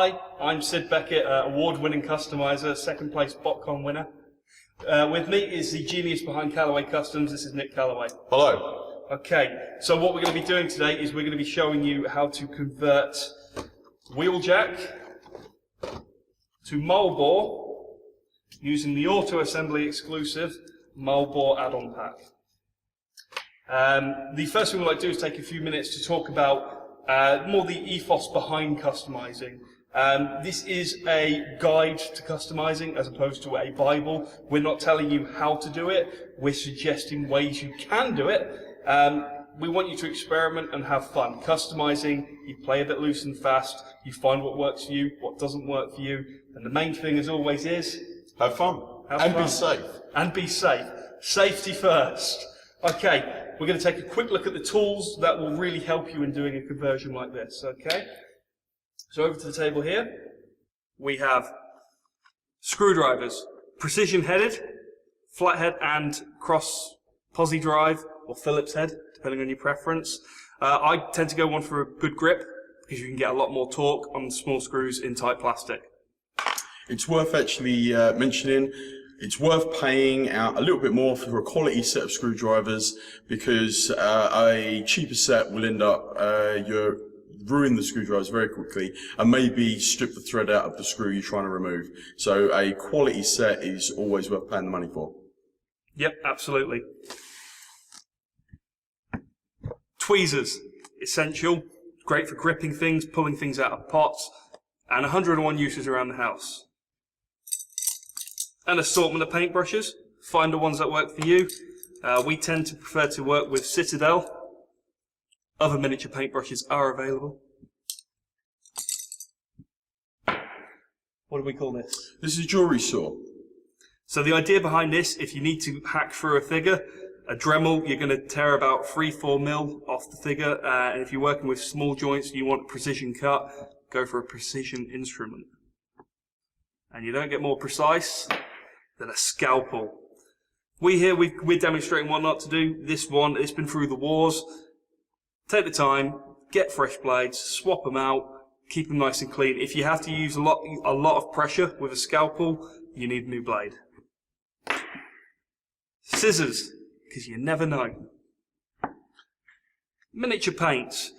Hi, I'm Sid Beckett, award-winning customiser, second place BotCon winner. With me is the genius behind Calloway Customs. This is Nick Calloway. Hello. Okay, so what we're going to be doing today is we're going to be showing you how to convert Wheeljack to Marlboor using the auto-assembly exclusive Marlboor add-on pack. The first thing we'd like to do is take a few minutes to talk about more the ethos behind customizing. This is a guide to customizing as opposed to a Bible. We're not telling you how to do it, we're suggesting ways you can do it. We want you to experiment and have fun. Customizing, you play a bit loose and fast, you find what works for you, what doesn't work for you, and the main thing as always is have fun. Be safe. And be safe. Safety first. Okay, we're going to take a quick look at the tools that will really help you in doing a conversion like this, okay? So over to the table here, we have screwdrivers, precision headed, flathead and cross posi drive or Phillips head, depending on your preference. I tend to go one for a good grip because you can get a lot more torque on small screws in tight plastic. It's worth actually mentioning, it's worth paying out a little bit more for a quality set of screwdrivers because a cheaper set will end up ruin the screwdrivers very quickly and maybe strip the thread out of the screw you're trying to remove. So a quality set is always worth paying the money for. Yep, absolutely. Tweezers, essential, great for gripping things, pulling things out of pots, and 101 uses around the house. An assortment of paintbrushes, find the ones that work for you. We tend to prefer to work with Citadel. Other miniature paintbrushes are available. What do we call this? This is a jewellery saw. So the idea behind this, if you need to hack through a figure, a Dremel, you're going to tear about 3-4 mil off the figure, and if you're working with small joints and you want a precision cut, go for a precision instrument. And you don't get more precise than a scalpel. We're demonstrating what not to do. This one, it's been through the wars. Take the time, get fresh blades, swap them out, keep them nice and clean. If you have to use a lot of pressure with a scalpel, you need a new blade. Scissors, because you never know. Miniature paints,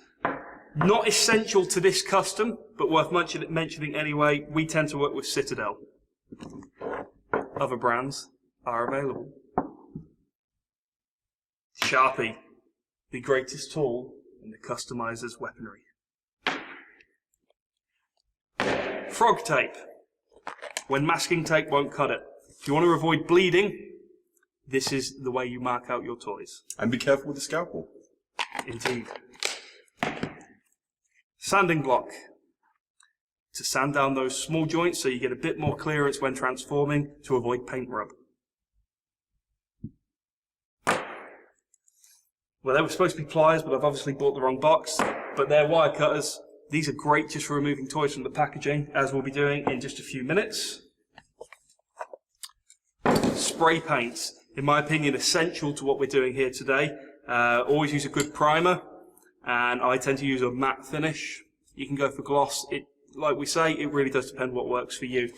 not essential to this custom, but worth mentioning anyway. We tend to work with Citadel. Other brands are available. Sharpie, the greatest tool in the customizer's weaponry. Frog tape, when masking tape won't cut it. If you want to avoid bleeding, this is the way you mark out your toys. And be careful with the scalpel. Indeed. Sanding block, to sand down those small joints so you get a bit more clearance when transforming to avoid paint rub. Well, they were supposed to be pliers, but I've obviously bought the wrong box. But they're wire cutters. These are great just for removing toys from the packaging, as we'll be doing in just a few minutes. Spray paints, in my opinion, essential to what we're doing here today. Always use a good primer, and I tend to use a matte finish. You can go for gloss. Like we say, it really does depend what works for you.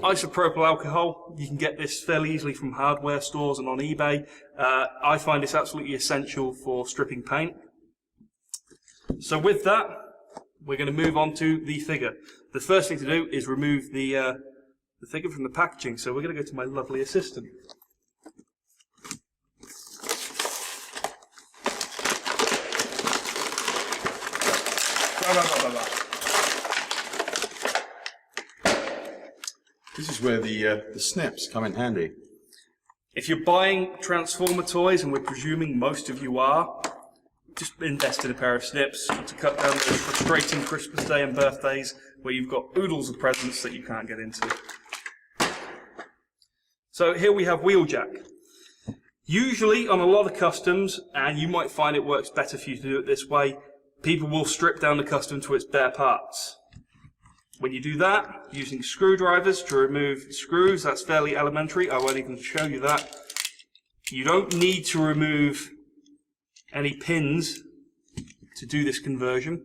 Isopropyl alcohol, you can get this fairly easily from hardware stores and on eBay. I find this absolutely essential for stripping paint. So with that, we're going to move on to the figure. The first thing to do is remove the figure from the packaging, so we're going to go to my lovely assistant. This is where the snips come in handy. If you're buying Transformer toys, and we're presuming most of you are, just invest in a pair of snips to cut down those frustrating Christmas Day and birthdays where you've got oodles of presents that you can't get into. So here we have Wheeljack. Usually on a lot of customs, and you might find it works better for you to do it this way, people will strip down the custom to its bare parts. When you do that, using screwdrivers to remove screws, that's fairly elementary. I won't even show you that. You don't need to remove any pins to do this conversion.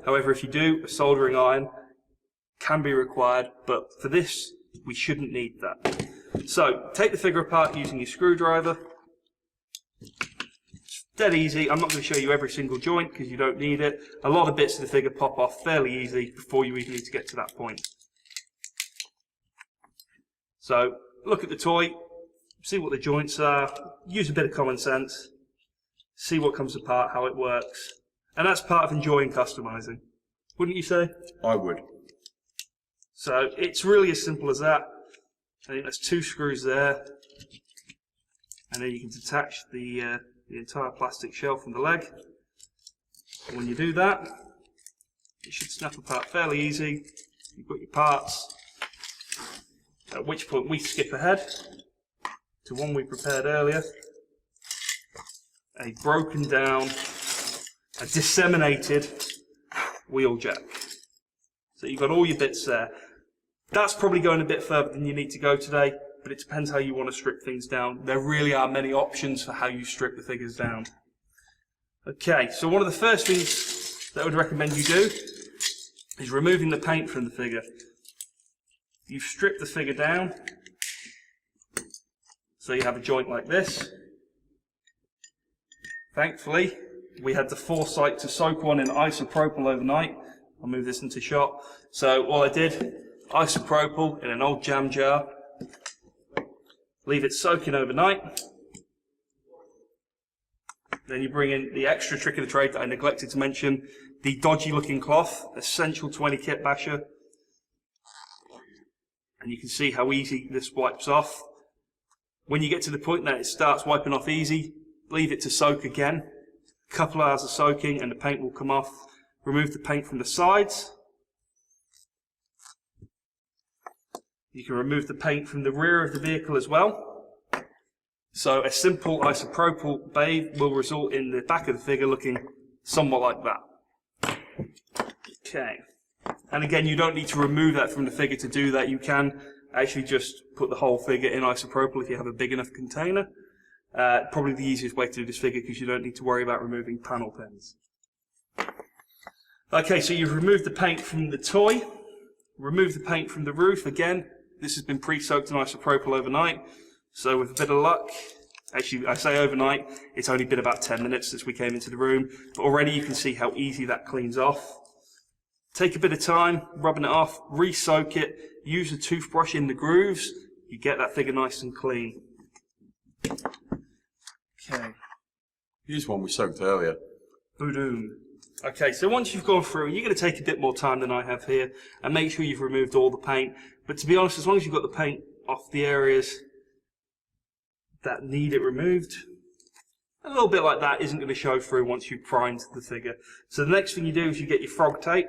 However, if you do, a soldering iron can be required, but for this, we shouldn't need that. So, take the figure apart using your screwdriver. It's dead easy. I'm not going to show you every single joint because you don't need it. A lot of bits of the figure pop off fairly easy before you even need to get to that point. So, look at the toy, see what the joints are, use a bit of common sense, see what comes apart, how it works. And that's part of enjoying customizing, wouldn't you say? I would. So it's really as simple as that. I think there's 2 screws there, and then you can detach the entire plastic shell from the leg. And when you do that, it should snap apart fairly easy. You've got your parts, at which point we skip ahead to one we prepared earlier. A broken down, a disseminated wheeljack. So you've got all your bits there. That's probably going a bit further than you need to go today, but it depends how you want to strip things down. There really are many options for how you strip the figures down. Okay, so one of the first things that I would recommend you do is removing the paint from the figure. You've stripped the figure down, so you have a joint like this. Thankfully, we had the foresight to soak one in isopropyl overnight. I'll move this into shot. So all I did, isopropyl in an old jam jar, leave it soaking overnight. Then you bring in the extra trick of the trade that I neglected to mention, the dodgy looking cloth, Essential 20 Kitbasher. And you can see how easy this wipes off. When you get to the point that it starts wiping off easy, leave it to soak again. A couple hours of soaking and the paint will come off. Remove the paint from the sides. You can remove the paint from the rear of the vehicle as well. So a simple isopropyl bathe will result in the back of the figure looking somewhat like that. Okay. And again, you don't need to remove that from the figure to do that. You can actually just put the whole figure in isopropyl if you have a big enough container. Probably the easiest way to do this figure because you don't need to worry about removing panel pins. Okay, so you've removed the paint from the toy, removed the paint from the roof. Again, this has been pre-soaked in isopropyl overnight. So with a bit of luck, actually I say overnight, it's only been about 10 minutes since we came into the room, but already you can see how easy that cleans off. Take a bit of time, rubbing it off, re-soak it, use a toothbrush in the grooves, you get that figure nice and clean. Okay. Here's one we soaked earlier. Boom. Okay, so once you've gone through, you're going to take a bit more time than I have here, and make sure you've removed all the paint. But to be honest, as long as you've got the paint off the areas that need it removed, a little bit like that isn't going to show through once you've primed the figure. So the next thing you do is you get your frog tape.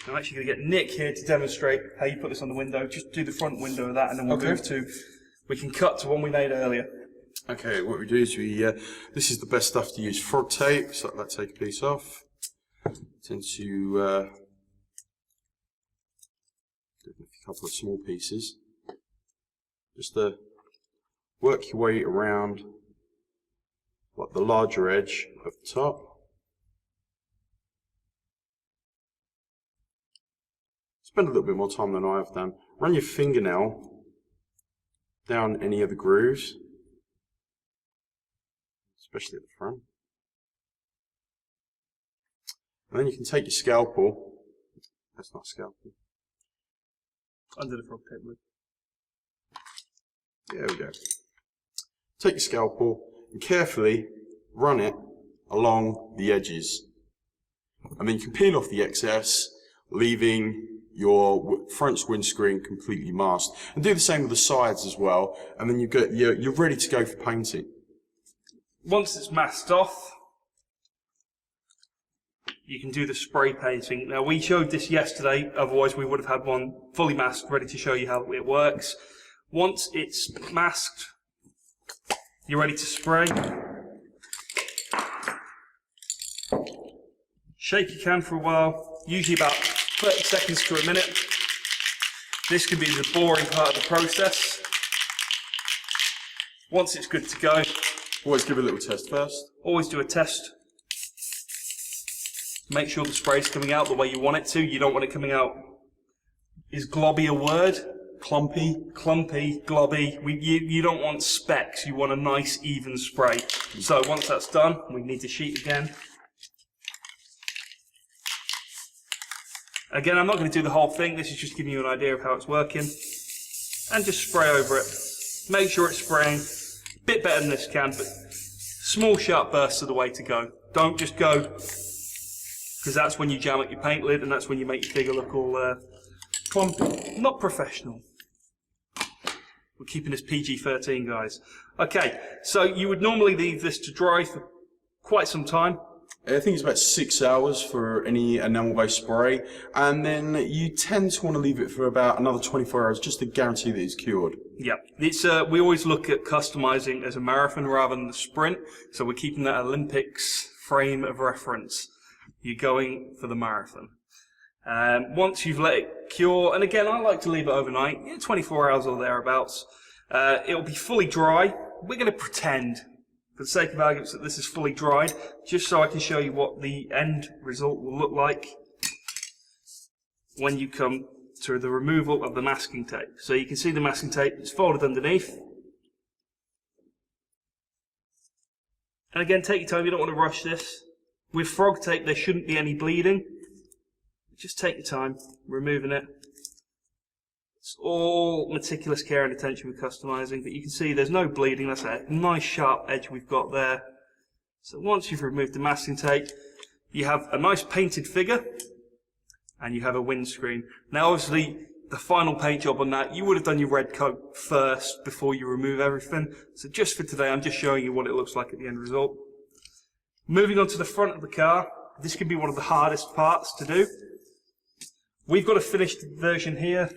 I'm actually going to get Nick here to demonstrate how you put this on the window. Just do the front window of that, and then we'll move to, we can cut to one we made earlier. Okay, what we do is this is the best stuff to use, frog tape. So let's take a piece off. Tend to do a couple of small pieces. Just work your way around like the larger edge of the top. Spend a little bit more time than I have done. Run your fingernail down any of the grooves, especially at the front. And then you can take your scalpel. That's not a scalpel. Under the frog tape lid. There we go. Take your scalpel and carefully run it along the edges. And then you can peel off the excess, leaving your front windscreen completely masked. And do the same with the sides as well. And then you're ready to go for painting. Once it's masked off, you can do the spray painting. Now we showed this yesterday, otherwise we would have had one fully masked ready to show you how it works. Once it's masked, you're ready to spray. Shake your can for a while, usually about 30 seconds to a minute. This can be the boring part of the process. Once it's good to go, Always give it a little test first. Always do a test. Make sure the spray's coming out the way you want it to. You don't want it coming out. Is globby a word? Clumpy. Clumpy, globby. You don't want specks. You want a nice, even spray. So once that's done, we need the sheet again. Again, I'm not going to do the whole thing. This is just giving you an idea of how it's working. And just spray over it. Make sure it's spraying. A bit better than this can, but small, sharp bursts are the way to go. Don't just go, because that's when you jam up your paint lid, and that's when you make your figure look all clumpy. Not professional. We're keeping this PG-13, guys. Okay, so you would normally leave this to dry for quite some time. I think it's about 6 hours for any enamel-based spray, and then you tend to want to leave it for about another 24 hours just to guarantee that it's cured. Yeah, it's we always look at customizing as a marathon rather than the sprint, so we're keeping that Olympics frame of reference. You're going for the marathon. Once you've let it cure, and again, I like to leave it overnight, 24 hours or thereabouts. It'll be fully dry. We're going to pretend, for the sake of arguments, that this is fully dried, just so I can show you what the end result will look like when you come to the removal of the masking tape. So you can see the masking tape is folded underneath. And again, take your time, you don't want to rush this. With frog tape, there shouldn't be any bleeding. Just take your time, removing it. It's all meticulous care and attention with customizing, but you can see there's no bleeding. That's a nice sharp edge we've got there. So once you've removed the masking tape, you have a nice painted figure, and you have a windscreen. Now obviously, the final paint job on that, you would have done your red coat first before you remove everything. So just for today, I'm just showing you what it looks like at the end result. Moving on to the front of the car, this can be one of the hardest parts to do. We've got a finished version here.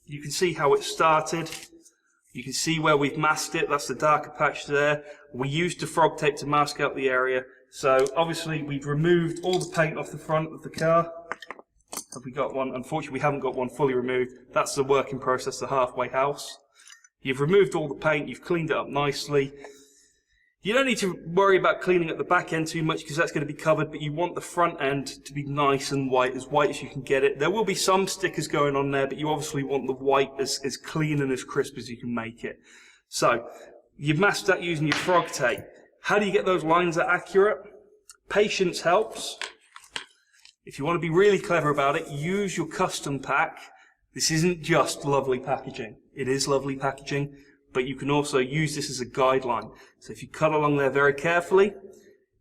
You can see how it started. You can see where we've masked it. That's the darker patch there. We used the frog tape to mask out the area. So obviously we've removed all the paint off the front of the car. Have we got one? Unfortunately, we haven't got one fully removed. That's the work in process, the halfway house. You've removed all the paint. You've cleaned it up nicely. You don't need to worry about cleaning up the back end too much because that's going to be covered, but you want the front end to be nice and white as you can get it. There will be some stickers going on there, but you obviously want the white as clean and as crisp as you can make it. So, you've masked that using your frog tape. How do you get those lines that accurate? Patience helps. If you want to be really clever about it, use your custom pack. This isn't just lovely packaging. It is lovely packaging, but you can also use this as a guideline. So if you cut along there very carefully,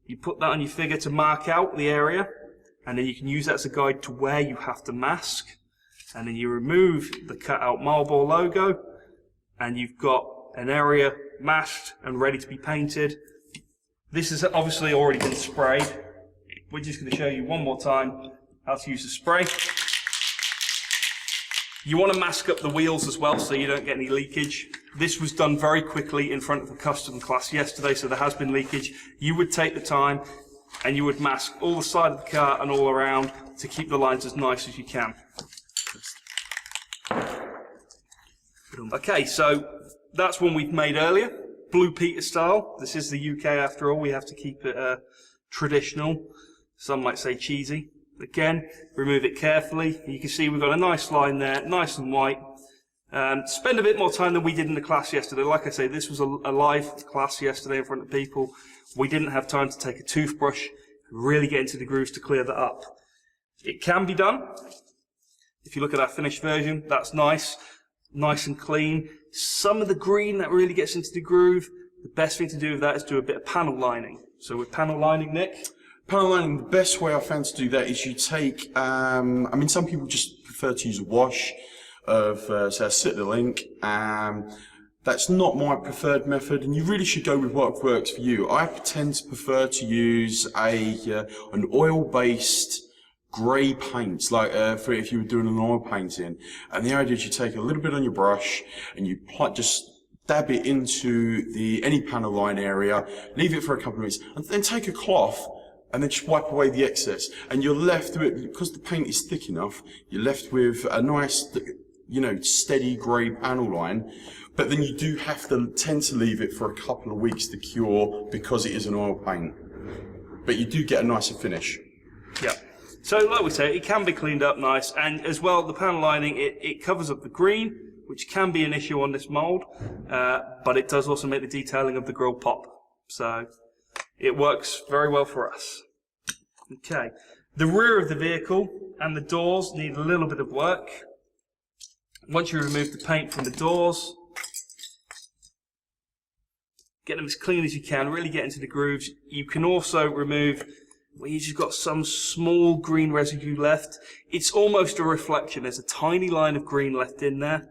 you put that on your figure to mark out the area, and then you can use that as a guide to where you have to mask. And then you remove the cut out Marlboor logo, and you've got an area masked and ready to be painted. This has obviously already been sprayed. We're just going to show you one more time how to use the spray. You want to mask up the wheels as well so you don't get any leakage. This was done very quickly in front of the custom class yesterday, so there has been leakage. You would take the time and you would mask all the side of the car and all around to keep the lines as nice as you can. Okay, so that's one we've made earlier, Blue Peter style. This is the UK after all, we have to keep it traditional. Some might say cheesy. Again, remove it carefully. You can see we've got a nice line there, nice and white. Spend a bit more time than we did in the class yesterday. Like I say, this was a live class yesterday in front of people. We didn't have time to take a toothbrush and really get into the grooves to clear that up. It can be done. If you look at our finished version, that's nice and clean. Some of the green that really gets into the groove, the best thing to do with that is do a bit of panel lining. So with panel lining, Nick? Panel lining, the best way I found to do that is you take, I mean, some people just prefer to use a wash of, say, Citadel ink. That's not my preferred method, and you really should go with what works for you. I tend to prefer to use an oil-based grey paint, like for if you were doing an oil painting. And the idea is you take a little bit on your brush and you just dab it into any panel line area, leave it for a couple of minutes, and then take a cloth and then just wipe away the excess. And you're left with, because the paint is thick enough, you're left with a nice steady grey panel line, but then you do have to tend to leave it for a couple of weeks to cure because it is an oil paint. But you do get a nicer finish. Yeah. So like we say, it can be cleaned up nice, and as well, the panel lining, it covers up the green, which can be an issue on this mould, but it does also make the detailing of the grille pop. So it works very well for us. Okay. The rear of the vehicle and the doors need a little bit of work. Once you remove the paint from the doors, get them as clean as you can, really get into the grooves. You can also remove where you've just got some small green residue left. It's almost a reflection. There's a tiny line of green left in there,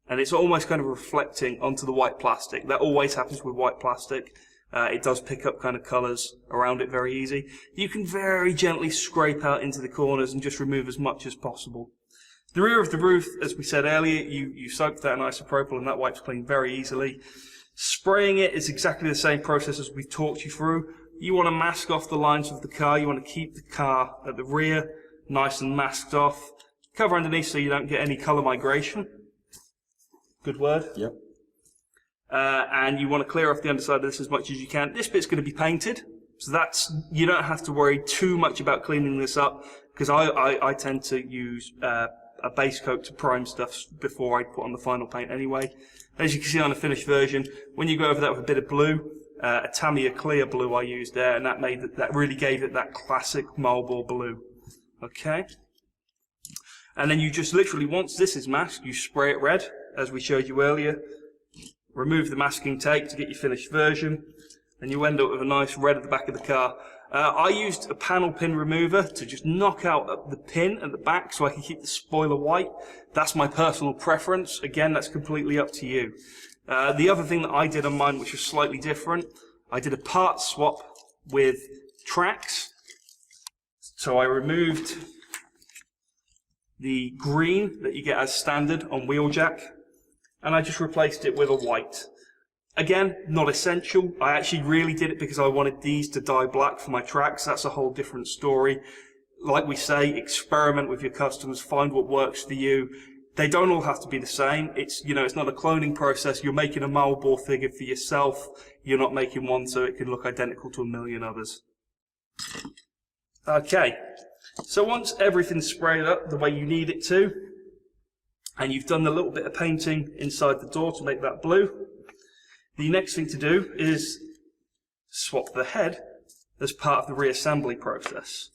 and it's almost kind of reflecting onto the white plastic. That always happens with white plastic. It does pick up kind of colours around it very easy. You can very gently scrape out into the corners and just remove as much as possible. The rear of the roof, as we said earlier, you soak that in isopropyl and that wipes clean very easily. Spraying it is exactly the same process as we've talked you through. You want to mask off the lines of the car. You want to keep the car at the rear nice and masked off. Cover underneath so you don't get any colour migration. Good word. Yep. And you want to clear off the underside of this as much as you can. This bit's going to be painted, so you don't have to worry too much about cleaning this up, because I tend to use a base coat to prime stuff before I put on the final paint anyway. As you can see on the finished version, when you go over that with a bit of blue, a Tamiya clear blue I used there, and that really gave it that classic Marlboor blue. Okay? And then you just literally, once this is masked, you spray it red, as we showed you earlier. Remove the masking tape to get your finished version, and you end up with a nice red at the back of the car. I used a panel pin remover to just knock out the pin at the back so I can keep the spoiler white. That's my personal preference. Again, that's completely up to you. The other thing that I did on mine, which was slightly different, I did a part swap with tracks. So I removed the green that you get as standard on Wheeljack, and I just replaced it with a white. Again, not essential. I actually really did it because I wanted these to dye black for my tracks. That's a whole different story. Like we say, experiment with your customs, find what works for you. They don't all have to be the same. It's not a cloning process. You're making a Marlboor figure for yourself. You're not making one so it can look identical to a million others. Okay, so once everything's sprayed up the way you need it to, and you've done the little bit of painting inside the door to make that blue, the next thing to do is swap the head as part of the reassembly process.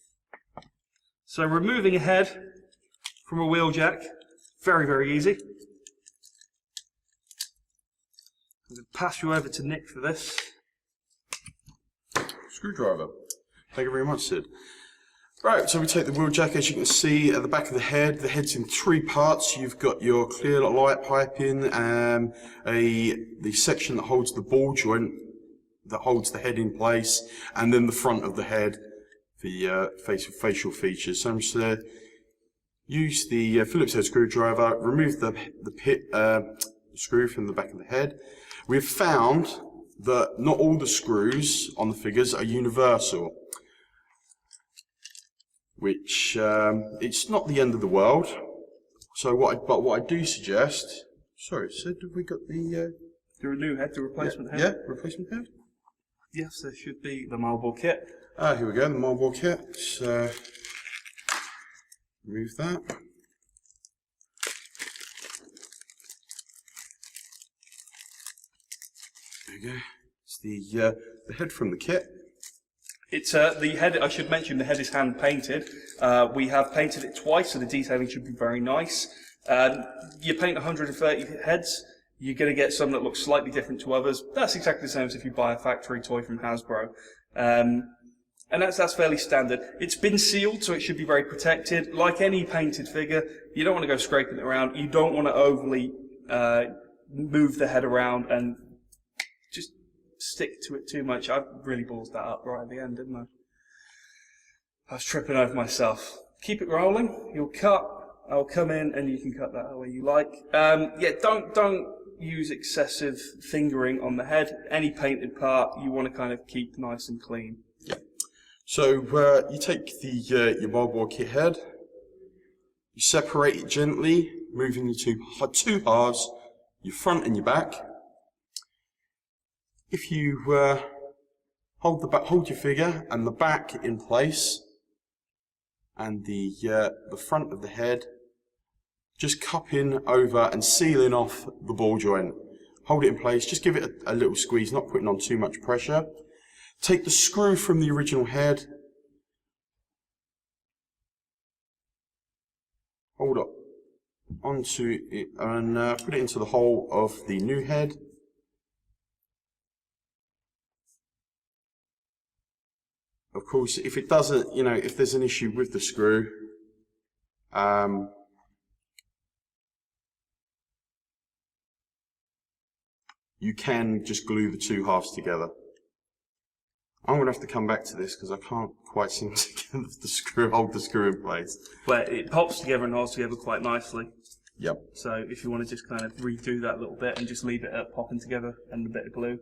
So removing a head from a Wheeljack, very, very easy. I'm going to pass you over to Nick for this. Screwdriver. Thank you very much, Sid. Right, so we take the Wheeljack, as you can see at the back of the head. The head's in three parts. You've got your clear light piping, the section that holds the ball joint that holds the head in place, and then the front of the head, the facial features. So I'm just use the Phillips head screwdriver, remove the screw from the back of the head. We've found that not all the screws on the figures are universal, which it's not the end of the world. So what I do suggest. Sorry, Sid, have we got the new head, the replacement head? Yeah, replacement head. Yes, there should be the Marlboor kit. Here we go, the Marlboor kit. So remove that. There you go. It's the head from the kit. It's the head. I should mention the head is hand painted. We have painted it twice, so the detailing should be very nice. You paint 130 heads, you're going to get some that look slightly different to others. That's exactly the same as if you buy a factory toy from Hasbro. And that's fairly standard. It's been sealed, so it should be very protected. Like any painted figure, you don't want to go scraping it around. You don't want to overly move the head around and just stick to it too much. I really ballsed that up right at the end, didn't I? I was tripping over myself. Keep it rolling. You'll cut. I'll come in and you can cut that the way you like. Yeah, don't use excessive fingering on the head. Any painted part you want to kind of keep nice and clean. Yeah. So you take your Marlboor kit head, you separate it gently moving the two halves, your front and your back. If you hold your figure and the back in place, and the front of the head, just cupping over and sealing off the ball joint. Hold it in place, just give it a little squeeze, not putting on too much pressure. Take the screw from the original head, hold up onto it and put it into the hole of the new head. Of course, if it doesn't, if there's an issue with the screw, you can just glue the two halves together. I'm going to have to come back to this because I can't quite seem to get hold the screw in place. Well, it pops together and holds together quite nicely. Yep. So if you want to just kind of redo that little bit and just leave it at popping together and a bit of glue.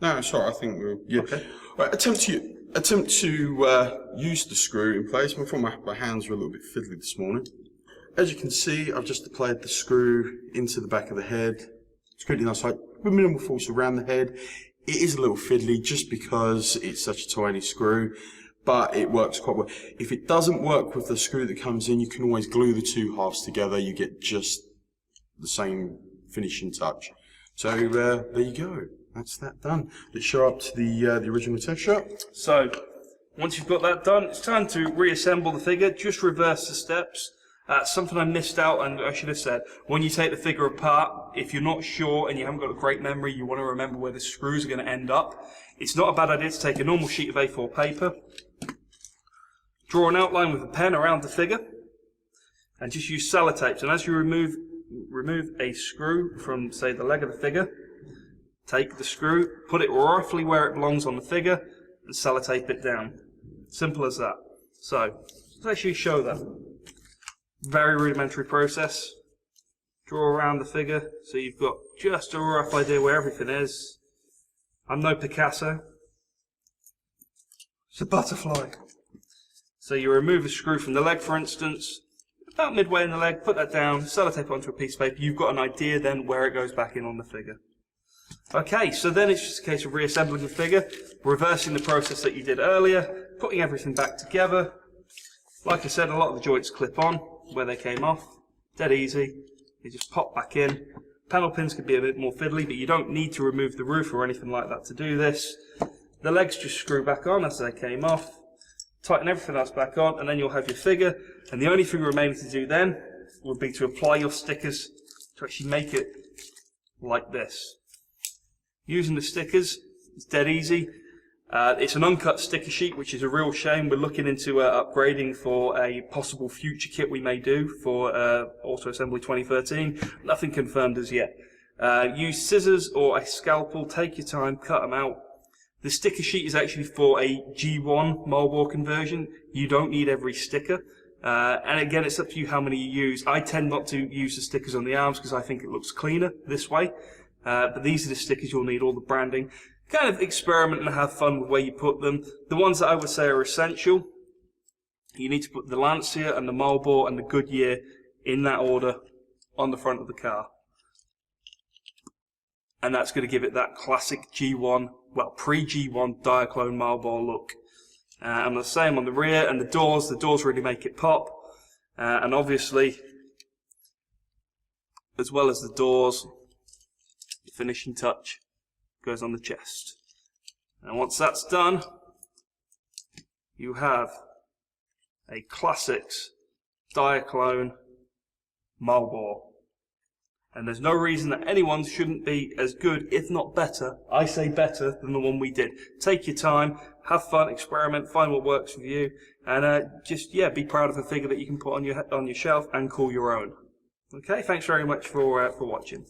No, sorry, I think we'll, yeah. Okay. Right, attempt to use the screw in place. I thought my hands were a little bit fiddly this morning. As you can see, I've just applied the screw into the back of the head. Screwed it nice tight with minimal force around the head. It is a little fiddly just because it's such a tiny screw, but it works quite well. If it doesn't work with the screw that comes in, you can always glue the two halves together. You get just the same finishing touch. So there you go. That's that done. Let's show up to the original test shot. So once you've got that done, it's time to reassemble the figure. Just reverse the steps. Something I missed out, and I should have said, when you take the figure apart, if you're not sure and you haven't got a great memory, you want to remember where the screws are going to end up. It's not a bad idea to take a normal sheet of A4 paper, draw an outline with a pen around the figure, and just use sellotapes. And as you remove a screw from, say, the leg of the figure, take the screw, put it roughly where it belongs on the figure, and sellotape it down. Simple as that. So let's actually show that. Very rudimentary process. Draw around the figure so you've got just a rough idea where everything is. I'm no Picasso. It's a butterfly. So you remove a screw from the leg, for instance, about midway in the leg, put that down, sellotape it onto a piece of paper. You've got an idea then where it goes back in on the figure. Okay, so then it's just a case of reassembling the figure, reversing the process that you did earlier, putting everything back together. Like I said, a lot of the joints clip on where they came off. Dead easy. They just pop back in. Panel pins could be a bit more fiddly, but you don't need to remove the roof or anything like that to do this. The legs just screw back on as they came off. Tighten everything else back on, and then you'll have your figure. And the only thing remaining to do then would be to apply your stickers to actually make it like this. Using the stickers, it's dead easy. It's an uncut sticker sheet, which is a real shame. We're looking into upgrading for a possible future kit we may do for Auto Assembly 2013. Nothing confirmed as yet. Use scissors or a scalpel, take your time, cut them out. The sticker sheet is actually for a G1 Marlboor conversion. You don't need every sticker. And again, it's up to you how many you use. I tend not to use the stickers on the arms because I think it looks cleaner this way. But these are the stickers you'll need, all the branding. Kind of experiment and have fun with where you put them. The ones that I would say are essential, you need to put the Lancia and the Marlboor and the Goodyear in that order on the front of the car. And that's going to give it that classic G1, well, pre-G1 Diaclone Marlboor look. And the same on the rear and the doors really make it pop. And obviously, as well as the doors, the finishing touch goes on the chest. And once that's done, you have a classics Diaclone Marlboor. And there's no reason that anyone's shouldn't be as good, if not better, I say better, than the one we did. Take your time, have fun, experiment, find what works for you, and just, yeah, be proud of a figure that you can put on your shelf and call your own. Okay, thanks very much for watching.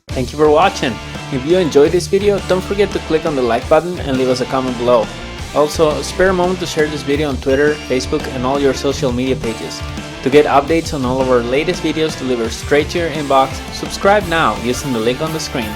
Thank you for watching. If you enjoyed this video, don't forget to click on the like button and leave us a comment below. Also, spare a moment to share this video on Twitter, Facebook, and all your social media pages. To get updates on all of our latest videos delivered straight to your inbox, subscribe now using the link on the screen.